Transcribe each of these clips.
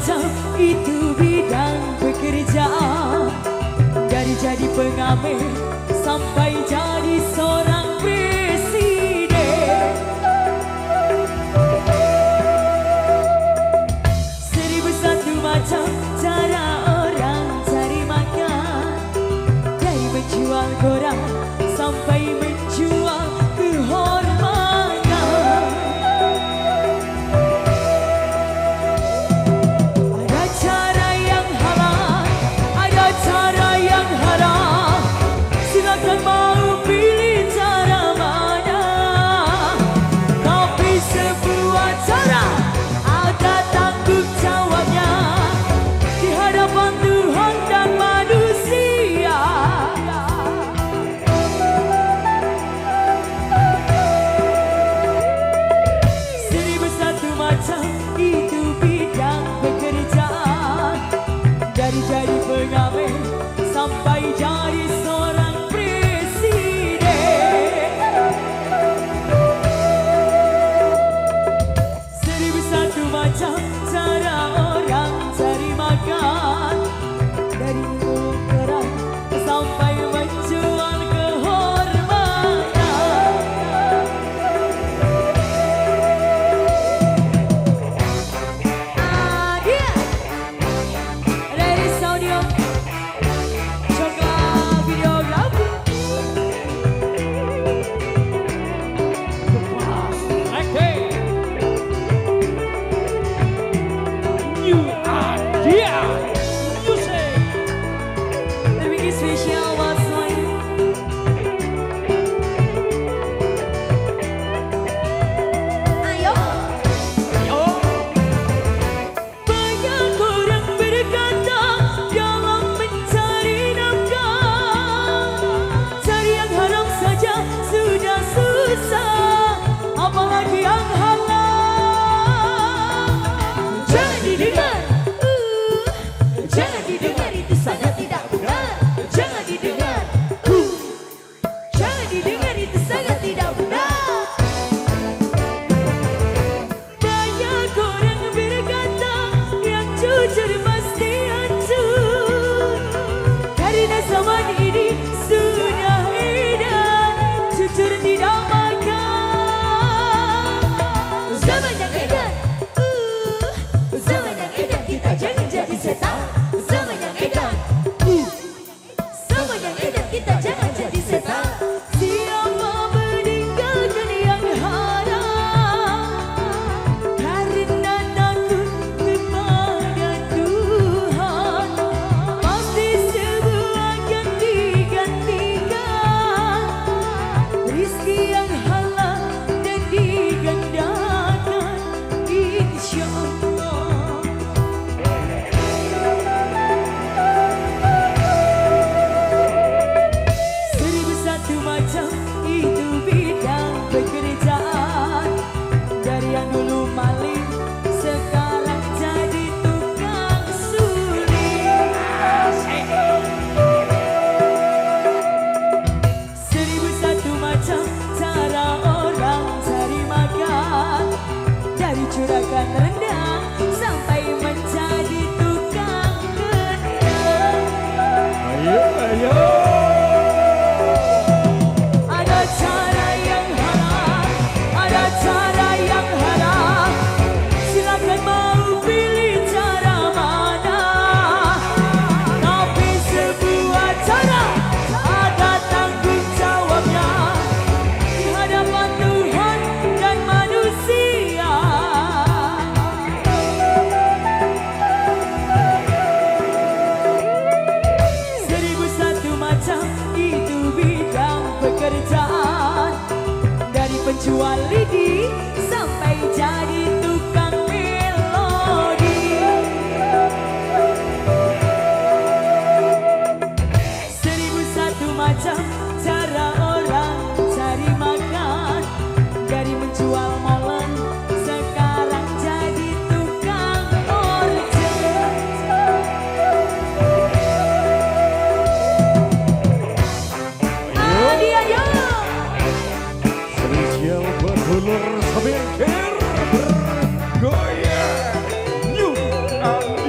macam itu bidang pekerjaan. Dari jadi pengamen sampai jadi seorang presiden. 1001 macam cara orang cari makan. Dari menjual koran sampai menjual kehormatan. Ada cara yang halal, ada cara yang haram. Silakan mau pilih cara mana. Tapi sebuah cara ada tanggung jawabnya di hadapan Tuhan dan manusia. 1001 macam itu bidang pekerjaan. Dari jadi pengamen sampai jadi seorang presiden. 1001 macam cara orang cari makan. Dari mengeran sampai menjual kehormatan. Dia dari Saudio Coklat Videografi. New idea music. Terbikin spesial buat semuanya. Ayo. Banyak orang berkata dalam mencari nafkah, cari yang haram saja sudah susah, apalagi yang halal. Jangan didengar, jangan didengar, itu sangat tidak benar. Jangan didengar, jangan didengar, itu sangat tidak benar. Banyak orang berkata yang jujur pasti hancur. Karena zaman ini sudah edan, jujur tidak makan. Zaman yang edan, zaman yang edan, kita jangan jadi setan. Zaman yang edan, zaman yang edan, kita jangan jadi setan. Siapa meninggalkan yang haram karena takut kepada Tuhan, pasti semua akan digantikan. Rizki yang halal dan digandakan, insya Allah. 1001 macam itu bidang pekerjaan. Dari yang dulu maling sekarang jadi tukang suling. 1001 macam cara orang cari makan. Dari juragan rendang sampai menjadi tukang kendang. Ayo. Ada cara yang halal, ada cara yang haram. Silakan mau pilih cara mana. Tapi sebuah cara ada tanggung jawabnya di hadapan Tuhan dan manusia. 1001 macam itu bidang pekerjaan. Dari penjual lidi sampai jadi tukang melodi. 1001 macam cara orang cari makan. Dari menjual molen sekarang jadi tukang ojek. Dia yo. Spesial buat dulur sebengker bergoyang. New idea.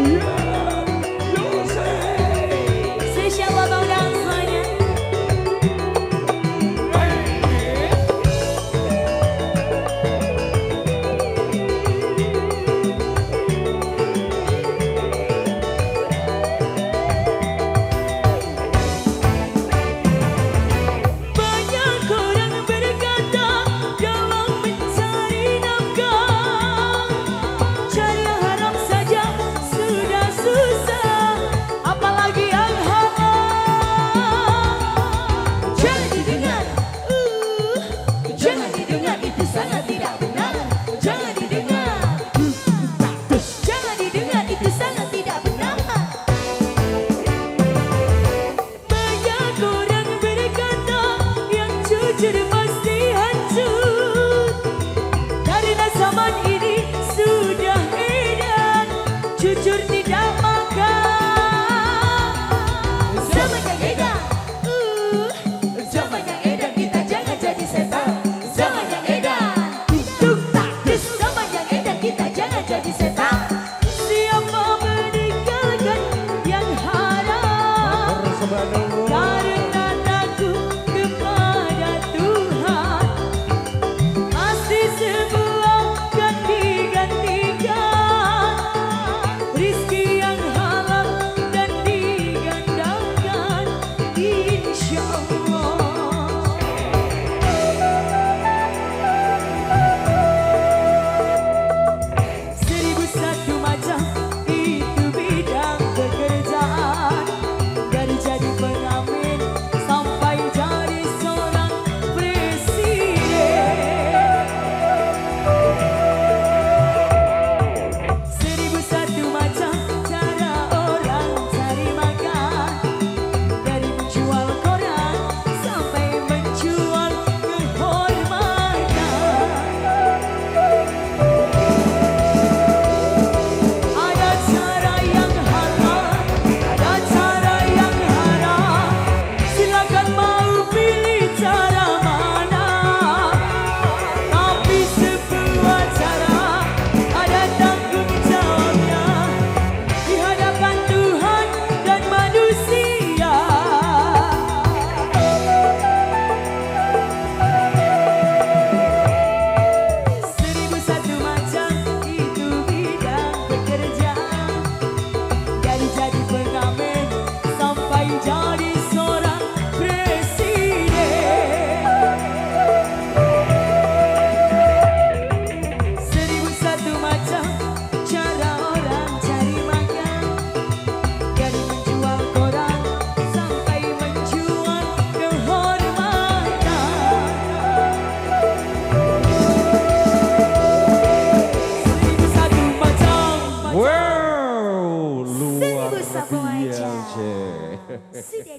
수대